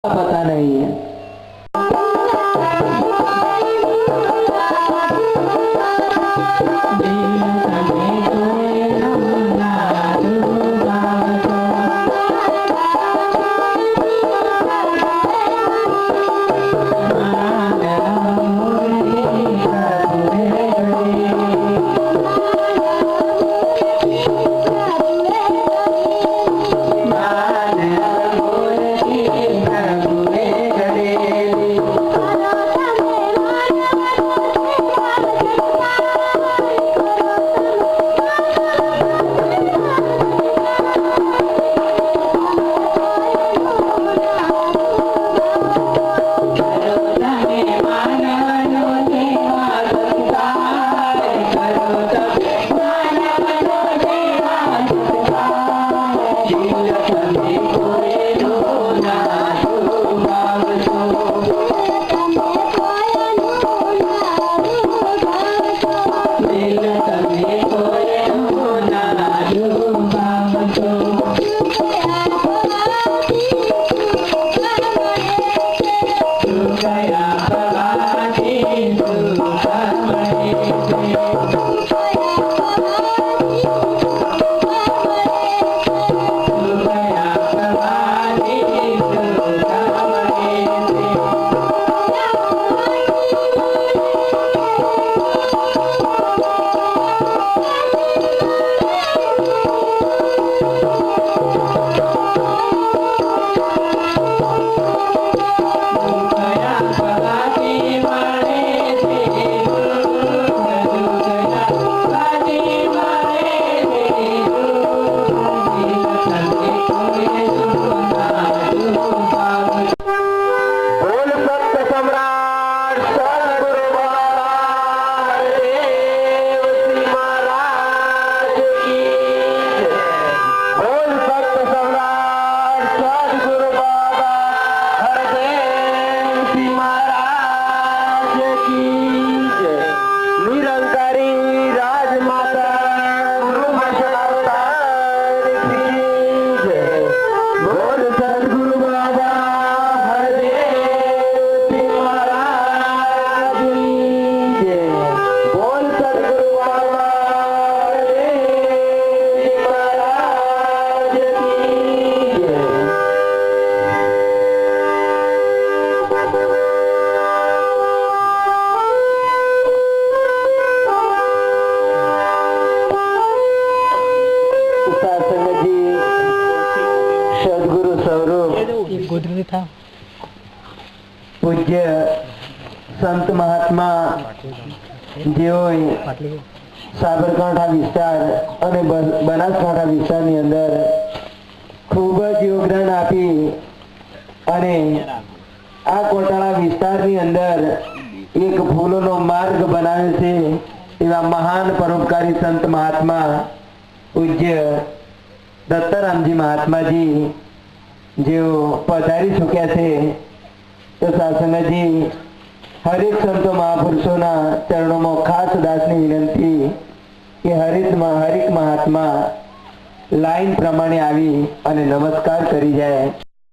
पता नहीं है। पूज्य संत महात्मा जेओए साबरकांठा विस्तार અને બનાસકાંઠા વિસ્તારની અંદર ખૂબ જ યોગદાન આપી અને આ કોટાળા વિસ્તારની અંદર એક ફૂલોનો માર્ગ બનાવ્યો છે એવા મહાન પરોપકારી સંત મહાત્મા પૂજ્ય દત્તારામજી મહાત્માજી જેઓ પધારી ચૂક્યા છે। तो सासंगजी हरेक संतो महापुरुषों चरणों में खास दासनी विनंती कि हरेक महात्मा लाइन प्रमाणे आवी अने नमस्कार करी जाए।